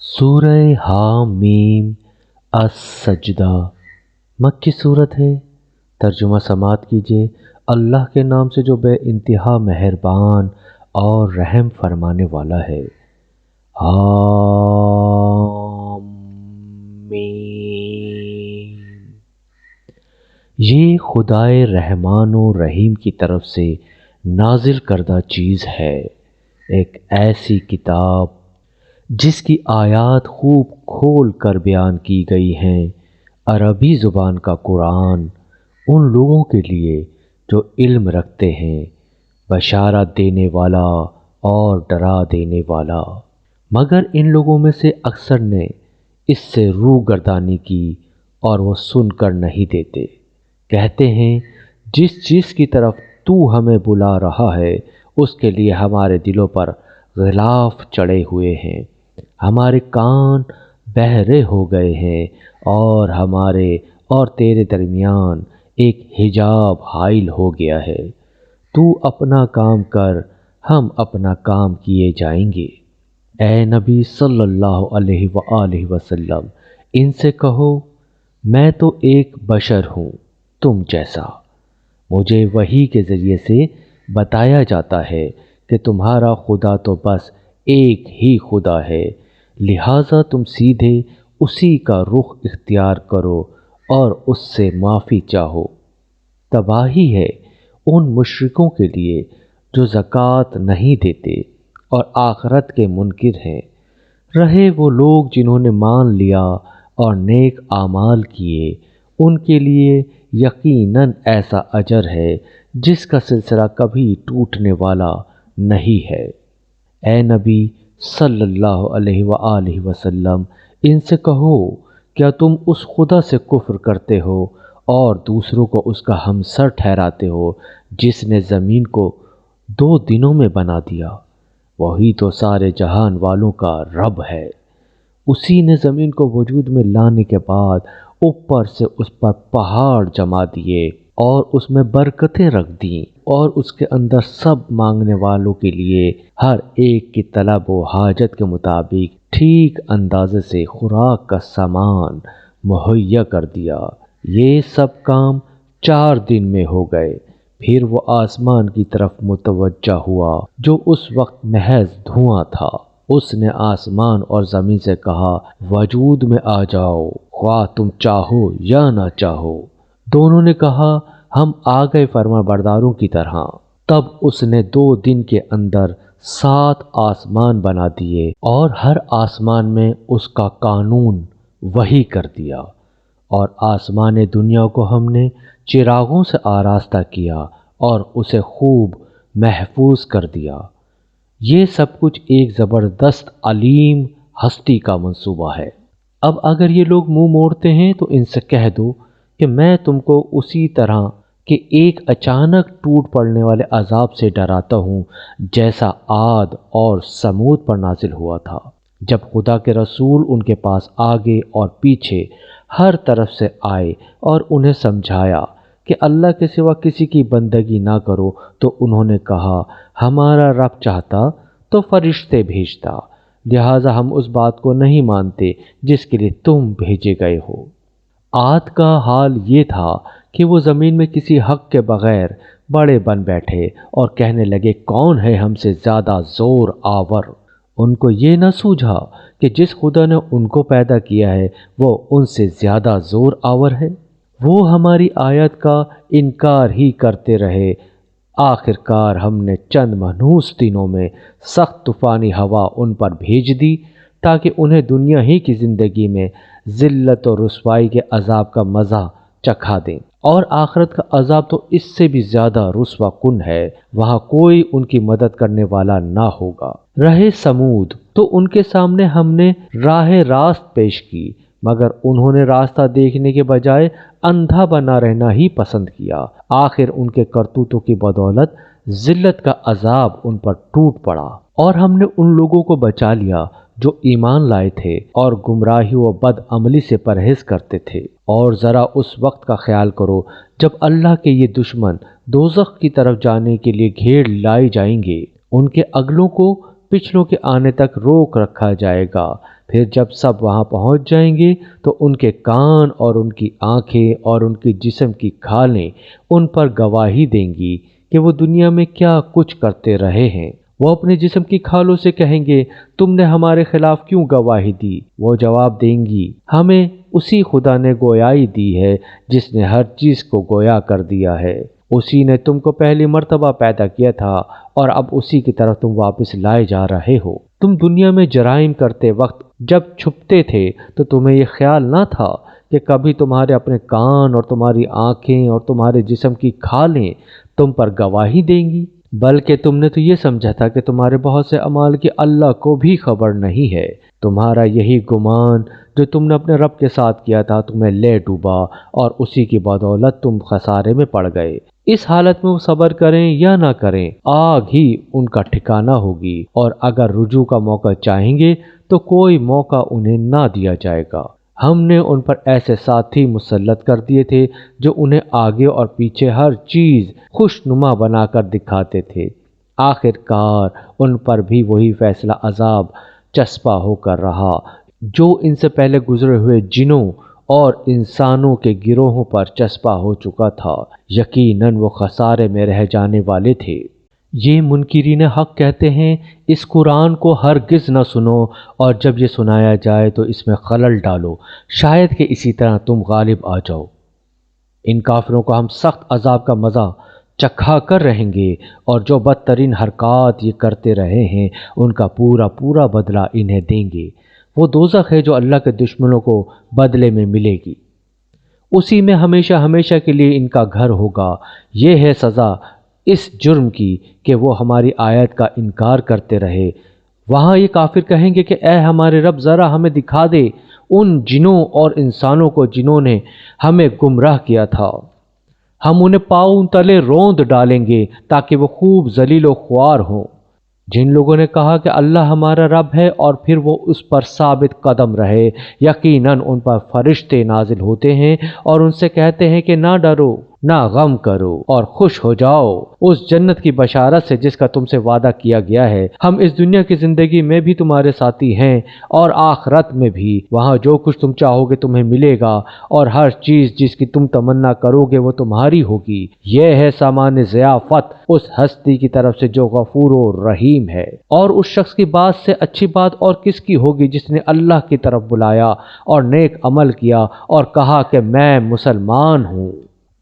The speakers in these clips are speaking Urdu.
سورہ حامیم السجدہ مکی صورت ہے۔ ترجمہ سماعت کیجیے۔ اللہ کے نام سے جو بے انتہا مہربان اور رحم فرمانے والا ہے۔ حامیم، یہ خدائے رحمان و رحیم کی طرف سے نازل کردہ چیز ہے، ایک ایسی کتاب جس کی آیات خوب کھول کر بیان کی گئی ہیں۔ عربی زبان کا قرآن ان لوگوں کے لیے جو علم رکھتے ہیں، بشارت دینے والا اور ڈرا دینے والا، مگر ان لوگوں میں سے اکثر نے اس سے روگردانی کی اور وہ سن کر نہیں دیتے۔ کہتے ہیں جس چیز کی طرف تو ہمیں بلا رہا ہے اس کے لیے ہمارے دلوں پر غلاف چڑھے ہوئے ہیں، ہمارے کان بہرے ہو گئے ہیں اور ہمارے اور تیرے درمیان ایک حجاب حائل ہو گیا ہے۔ تو اپنا کام کر، ہم اپنا کام کیے جائیں گے۔ اے نبی صلی اللہ علیہ وآلہ وسلم، ان سے کہو میں تو ایک بشر ہوں تم جیسا، مجھے وحی کے ذریعے سے بتایا جاتا ہے کہ تمہارا خدا تو بس ایک ہی خدا ہے، لہٰذا تم سیدھے اسی کا رخ اختیار کرو اور اس سے معافی چاہو۔ تباہی ہے ان مشرکوں کے لیے جو زکوٰۃ نہیں دیتے اور آخرت کے منکر ہیں۔ رہے وہ لوگ جنہوں نے مان لیا اور نیک اعمال کیے، ان کے لیے یقیناً ایسا اجر ہے جس کا سلسلہ کبھی ٹوٹنے والا نہیں ہے۔ اے نبی صلی اللہ علیہ وآلہ وسلم، ان سے کہو کیا تم اس خدا سے کفر کرتے ہو اور دوسروں کو اس کا ہمسر ٹھہراتے ہو جس نے زمین کو 2 دنوں میں بنا دیا؟ وہی تو سارے جہان والوں کا رب ہے۔ اسی نے زمین کو وجود میں لانے کے بعد اوپر سے اس پر پہاڑ جما دیے اور اس میں برکتیں رکھ دیں اور اس کے اندر سب مانگنے والوں کے لیے ہر ایک کی طلب و حاجت کے مطابق ٹھیک اندازے سے خوراک کا سامان مہیا کر دیا۔ یہ سب کام 4 دن میں ہو گئے۔ پھر وہ آسمان کی طرف متوجہ ہوا جو اس وقت محض دھواں تھا۔ اس نے آسمان اور زمین سے کہا وجود میں آ جاؤ، خواہ تم چاہو یا نہ چاہو۔ دونوں نے کہا ہم آ گئے فرما برداروں کی طرح۔ تب اس نے 2 دن کے اندر 7 آسمان بنا دیے اور ہر آسمان میں اس کا قانون وحی کر دیا، اور آسمان دنیا کو ہم نے چراغوں سے آراستہ کیا اور اسے خوب محفوظ کر دیا۔ یہ سب کچھ ایک زبردست علیم ہستی کا منصوبہ ہے۔ اب اگر یہ لوگ منہ موڑتے ہیں تو ان سے کہہ دو کہ میں تم کو اسی طرح کہ ایک اچانک ٹوٹ پڑنے والے عذاب سے ڈراتا ہوں جیسا عاد اور سمود پر نازل ہوا تھا، جب خدا کے رسول ان کے پاس آگے اور پیچھے ہر طرف سے آئے اور انہیں سمجھایا کہ اللہ کے سوا کسی کی بندگی نہ کرو، تو انہوں نے کہا ہمارا رب چاہتا تو فرشتے بھیجتا، لہٰذا ہم اس بات کو نہیں مانتے جس کے لیے تم بھیجے گئے ہو۔ عاد کا حال یہ تھا کہ وہ زمین میں کسی حق کے بغیر بڑے بن بیٹھے اور کہنے لگے کون ہے ہم سے زیادہ زور آور۔ ان کو یہ نہ سوجھا کہ جس خدا نے ان کو پیدا کیا ہے وہ ان سے زیادہ زور آور ہے۔ وہ ہماری آیت کا انکار ہی کرتے رہے۔ آخر کار ہم نے چند منحوس دنوں میں سخت طوفانی ہوا ان پر بھیج دی تاکہ انہیں دنیا ہی کی زندگی میں ذلت و رسوائی کے عذاب کا مزہ چکھا دیں، اور آخرت کا عذاب تو اس سے بھی زیادہ رسوا کن ہے، وہاں کوئی ان کی مدد کرنے والا نہ ہوگا۔ رہے سمود تو ان کے سامنے ہم نے راہ راست پیش کی، مگر انہوں نے راستہ دیکھنے کے بجائے اندھا بنا رہنا ہی پسند کیا۔ آخر ان کے کرتوتوں کی بدولت ذلت کا عذاب ان پر ٹوٹ پڑا، اور ہم نے ان لوگوں کو بچا لیا جو ایمان لائے تھے اور گمراہی و بد عملی سے پرہیز کرتے تھے۔ اور ذرا اس وقت کا خیال کرو جب اللہ کے یہ دشمن دوزخ کی طرف جانے کے لیے گھیر لائے جائیں گے، ان کے اگلوں کو پچھلوں کے آنے تک روک رکھا جائے گا۔ پھر جب سب وہاں پہنچ جائیں گے تو ان کے کان اور ان کی آنکھیں اور ان کے جسم کی کھالیں ان پر گواہی دیں گی کہ وہ دنیا میں کیا کچھ کرتے رہے ہیں۔ وہ اپنے جسم کی کھالوں سے کہیں گے تم نے ہمارے خلاف کیوں گواہی دی؟ وہ جواب دیں گی ہمیں اسی خدا نے گویائی دی ہے جس نے ہر چیز کو گویا کر دیا ہے۔ اسی نے تم کو پہلی مرتبہ پیدا کیا تھا اور اب اسی کی طرف تم واپس لائے جا رہے ہو۔ تم دنیا میں جرائم کرتے وقت جب چھپتے تھے تو تمہیں یہ خیال نہ تھا کہ کبھی تمہارے اپنے کان اور تمہاری آنکھیں اور تمہارے جسم کی کھالیں تم پر گواہی دیں گی، بلکہ تم نے تو یہ سمجھا تھا کہ تمہارے بہت سے اعمال کی اللہ کو بھی خبر نہیں ہے۔ تمہارا یہی گمان جو تم نے اپنے رب کے ساتھ کیا تھا تمہیں لے ڈوبا اور اسی کی بدولت تم خسارے میں پڑ گئے۔ اس حالت میں وہ صبر کریں یا نہ کریں، آگ ہی ان کا ٹھکانہ ہوگی، اور اگر رجوع کا موقع چاہیں گے تو کوئی موقع انہیں نہ دیا جائے گا۔ ہم نے ان پر ایسے ساتھی مسلط کر دیے تھے جو انہیں آگے اور پیچھے ہر چیز خوشنما بنا کر دکھاتے تھے۔ آخر کار ان پر بھی وہی فیصلہ عذاب چسپاں ہو کر رہا جو ان سے پہلے گزرے ہوئے جنوں اور انسانوں کے گروہوں پر چسپاں ہو چکا تھا۔ یقیناً وہ خسارے میں رہ جانے والے تھے۔ یہ منکرین حق کہتے ہیں اس قرآن کو ہرگز نہ سنو، اور جب یہ سنایا جائے تو اس میں خلل ڈالو، شاید کہ اسی طرح تم غالب آ جاؤ۔ ان کافروں کو ہم سخت عذاب کا مزہ چکھا کر رہیں گے، اور جو بدترین حرکات یہ کرتے رہے ہیں ان کا پورا پورا بدلہ انہیں دیں گے۔ وہ دوزخ ہے جو اللہ کے دشمنوں کو بدلے میں ملے گی، اسی میں ہمیشہ ہمیشہ کے لیے ان کا گھر ہوگا۔ یہ ہے سزا اس جرم کی کہ وہ ہماری آیت کا انکار کرتے رہے۔ وہاں یہ کافر کہیں گے کہ اے ہمارے رب ذرا ہمیں دکھا دے ان جنوں اور انسانوں کو جنہوں نے ہمیں گمراہ کیا تھا، ہم انہیں پاؤں تلے روند ڈالیں گے تاکہ وہ خوب ذلیل و خوار ہوں۔ جن لوگوں نے کہا کہ اللہ ہمارا رب ہے اور پھر وہ اس پر ثابت قدم رہے، یقیناً ان پر فرشتے نازل ہوتے ہیں اور ان سے کہتے ہیں کہ نہ ڈرو، نہ غم کرو اور خوش ہو جاؤ اس جنت کی بشارت سے جس کا تم سے وعدہ کیا گیا ہے۔ ہم اس دنیا کی زندگی میں بھی تمہارے ساتھی ہیں اور آخرت میں بھی، وہاں جو کچھ تم چاہو گے تمہیں ملے گا، اور ہر چیز جس کی تم تمنا کرو گے وہ تمہاری ہوگی۔ یہ ہے سامان ضیافت اس ہستی کی طرف سے جو غفور و رحیم ہے۔ اور اس شخص کی بات سے اچھی بات اور کس کی ہوگی جس نے اللہ کی طرف بلایا اور نیک عمل کیا اور کہا کہ میں مسلمان ہوں۔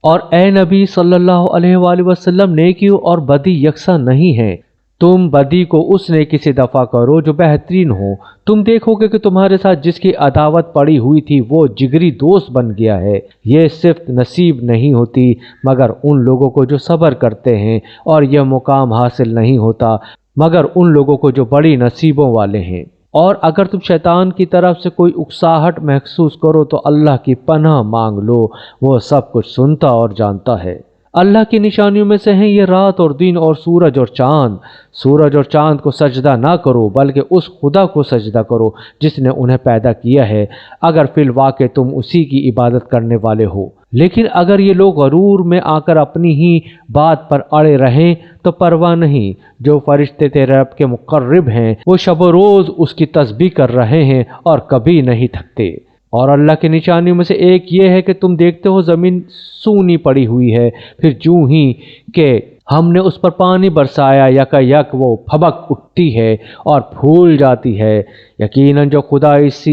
اور اے نبی صلی اللہ علیہ وآلہ وسلم، نیکی اور بدی یکساں نہیں ہیں۔ تم بدی کو اس نیکی سے دفع کرو جو بہترین ہو۔ تم دیکھو گے کہ تمہارے ساتھ جس کی عداوت پڑی ہوئی تھی وہ جگری دوست بن گیا ہے۔ یہ صرف نصیب نہیں ہوتی مگر ان لوگوں کو جو صبر کرتے ہیں، اور یہ مقام حاصل نہیں ہوتا مگر ان لوگوں کو جو بڑی نصیبوں والے ہیں۔ اور اگر تم شیطان کی طرف سے کوئی اکساہٹ محسوس کرو تو اللہ کی پناہ مانگ لو، وہ سب کچھ سنتا اور جانتا ہے۔ اللہ کی نشانیوں میں سے ہیں یہ رات اور دن اور سورج اور چاند۔ سورج اور چاند کو سجدہ نہ کرو بلکہ اس خدا کو سجدہ کرو جس نے انہیں پیدا کیا ہے، اگر فی الواقع تم اسی کی عبادت کرنے والے ہو۔ لیکن اگر یہ لوگ غرور میں آ کر اپنی ہی بات پر اڑے رہیں تو پرواہ نہیں، جو فرشتے تیرے رب کے مقرب ہیں وہ شب و روز اس کی تسبیح کر رہے ہیں اور کبھی نہیں تھکتے۔ اور اللہ کی نشانیوں میں سے ایک یہ ہے کہ تم دیکھتے ہو زمین سونی پڑی ہوئی ہے، پھر جوں ہی کہ ہم نے اس پر پانی برسایا یکا یک وہ پھبک اٹھتی ہے اور پھول جاتی ہے۔ یقیناً جو خدا اس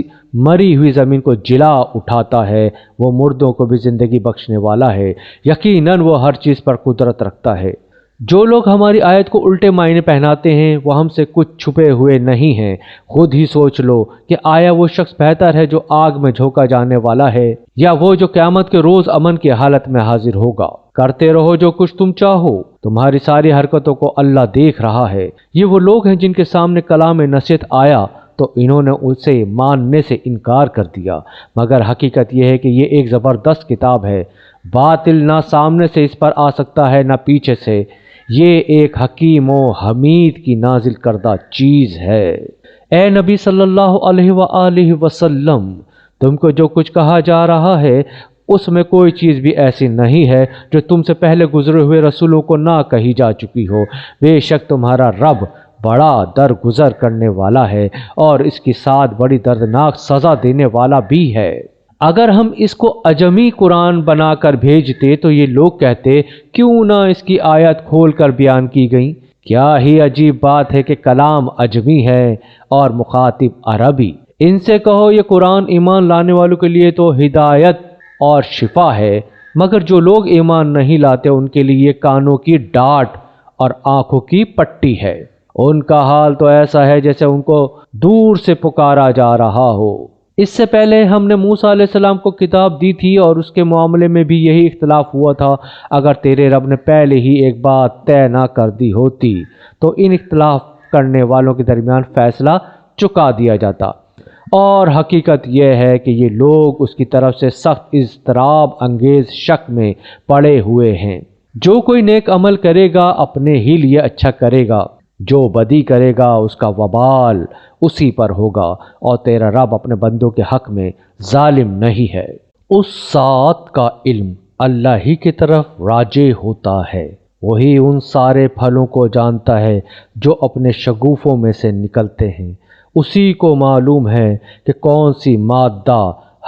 مری ہوئی زمین کو جلا اٹھاتا ہے وہ مردوں کو بھی زندگی بخشنے والا ہے، یقیناً وہ ہر چیز پر قدرت رکھتا ہے۔ جو لوگ ہماری آیت کو الٹے معنی پہناتے ہیں وہ ہم سے کچھ چھپے ہوئے نہیں ہیں۔ خود ہی سوچ لو کہ آیا وہ شخص بہتر ہے جو آگ میں جھونکا جانے والا ہے، یا وہ جو قیامت کے روز امن کی حالت میں حاضر ہوگا۔ کرتے رہو جو کچھ تم چاہو، تمہاری ساری حرکتوں کو اللہ دیکھ رہا ہے۔ یہ وہ لوگ ہیں جن کے سامنے کلام نصیحت آیا تو انہوں نے اسے ماننے سے انکار کر دیا، مگر حقیقت یہ ہے کہ یہ ایک زبردست کتاب ہے، باطل نہ سامنے سے اس پر آ سکتا ہے نہ پیچھے سے، یہ ایک حکیم و حمید کی نازل کردہ چیز ہے۔ اے نبی صلی اللہ علیہ وآلہ وسلم، تم کو جو کچھ کہا جا رہا ہے اس میں کوئی چیز بھی ایسی نہیں ہے جو تم سے پہلے گزرے ہوئے رسولوں کو نہ کہی جا چکی ہو۔ بے شک تمہارا رب بڑا درگزر کرنے والا ہے اور اس کے ساتھ بڑی دردناک سزا دینے والا بھی ہے۔ اگر ہم اس کو اجمی قرآن بنا کر بھیجتے تو یہ لوگ کہتے کیوں نہ اس کی آیت کھول کر بیان کی گئیں۔ کیا ہی عجیب بات ہے کہ کلام اجمی ہے اور مخاطب عربی۔ ان سے کہو یہ قرآن ایمان لانے والوں کے لیے تو ہدایت اور شفا ہے، مگر جو لوگ ایمان نہیں لاتے ان کے لیے کانوں کی ڈاٹ اور آنکھوں کی پٹی ہے۔ ان کا حال تو ایسا ہے جیسے ان کو دور سے پکارا جا رہا ہو۔ اس سے پہلے ہم نے موسیٰ علیہ السلام کو کتاب دی تھی اور اس کے معاملے میں بھی یہی اختلاف ہوا تھا۔ اگر تیرے رب نے پہلے ہی ایک بات طے نہ کر دی ہوتی تو ان اختلاف کرنے والوں کے درمیان فیصلہ چکا دیا جاتا، اور حقیقت یہ ہے کہ یہ لوگ اس کی طرف سے سخت اضطراب انگیز شک میں پڑے ہوئے ہیں۔ جو کوئی نیک عمل کرے گا اپنے ہی لیے اچھا کرے گا، جو بدی کرے گا اس کا وبال اسی پر ہوگا، اور تیرا رب اپنے بندوں کے حق میں ظالم نہیں ہے۔ اس ذات کا علم اللہ ہی کی طرف راجع ہوتا ہے، وہی ان سارے پھلوں کو جانتا ہے جو اپنے شگوفوں میں سے نکلتے ہیں۔ اسی کو معلوم ہے کہ کون سی مادہ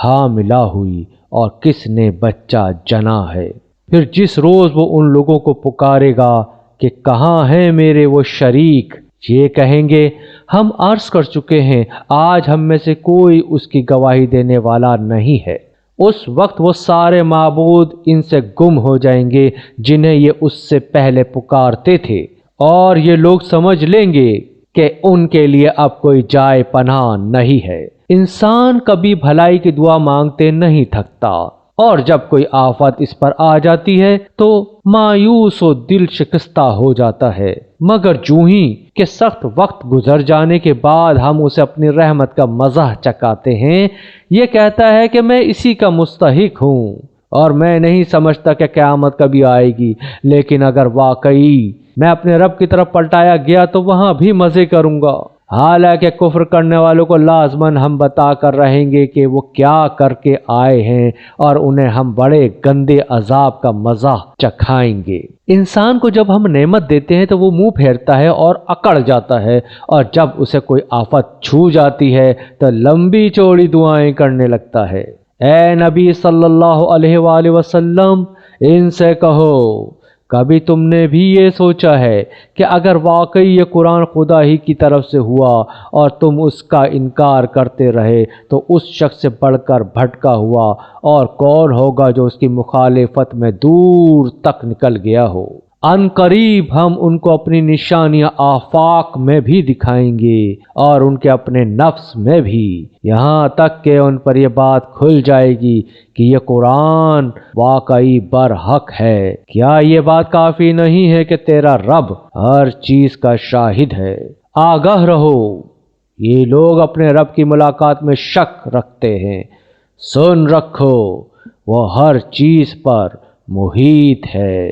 حاملہ ہوئی اور کس نے بچہ جنا ہے۔ پھر جس روز وہ ان لوگوں کو پکارے گا کہ کہاں ہیں میرے وہ شریک، یہ کہیں گے ہم عرض کر چکے ہیں، آج ہم میں سے کوئی اس کی گواہی دینے والا نہیں ہے۔ اس وقت وہ سارے معبود ان سے گم ہو جائیں گے جنہیں یہ اس سے پہلے پکارتے تھے، اور یہ لوگ سمجھ لیں گے کہ ان کے لیے اب کوئی جائے پناہ نہیں ہے۔ انسان کبھی بھلائی کی دعا مانگتے نہیں تھکتا، اور جب کوئی آفت اس پر آ جاتی ہے تو مایوس و دل شکستہ ہو جاتا ہے، مگر جوں ہی کہ سخت وقت گزر جانے کے بعد ہم اسے اپنی رحمت کا مزہ چکھاتے ہیں، یہ کہتا ہے کہ میں اسی کا مستحق ہوں اور میں نہیں سمجھتا کہ قیامت کبھی آئے گی، لیکن اگر واقعی میں اپنے رب کی طرف پلٹایا گیا تو وہاں بھی مزے کروں گا۔ حالانکہ کفر کرنے والوں کو لازماً ہم بتا کر رہیں گے کہ وہ کیا کر کے آئے ہیں، اور انہیں ہم بڑے گندے عذاب کا مزہ چکھائیں گے۔ انسان کو جب ہم نعمت دیتے ہیں تو وہ منہ پھیرتا ہے اور اکڑ جاتا ہے، اور جب اسے کوئی آفت چھو جاتی ہے تو لمبی چوڑی دعائیں کرنے لگتا ہے۔ اے نبی صلی اللہ علیہ وآلہ وسلم، ان سے کہو کبھی تم نے بھی یہ سوچا ہے کہ اگر واقعی یہ قرآن خدا ہی کی طرف سے ہوا اور تم اس کا انکار کرتے رہے تو اس شخص سے بڑھ کر بھٹکا ہوا اور کون ہوگا جو اس کی مخالفت میں دور تک نکل گیا ہو؟ ان قریب ہم ان کو اپنی نشانیاں آفاق میں بھی دکھائیں گے اور ان کے اپنے نفس میں بھی، یہاں تک کہ ان پر یہ بات کھل جائے گی کہ یہ قرآن واقعی برحق ہے۔ کیا یہ بات کافی نہیں ہے کہ تیرا رب ہر چیز کا شاہد ہے؟ آگاہ رہو، یہ لوگ اپنے رب کی ملاقات میں شک رکھتے ہیں۔ سن رکھو، وہ ہر چیز پر محیط ہے۔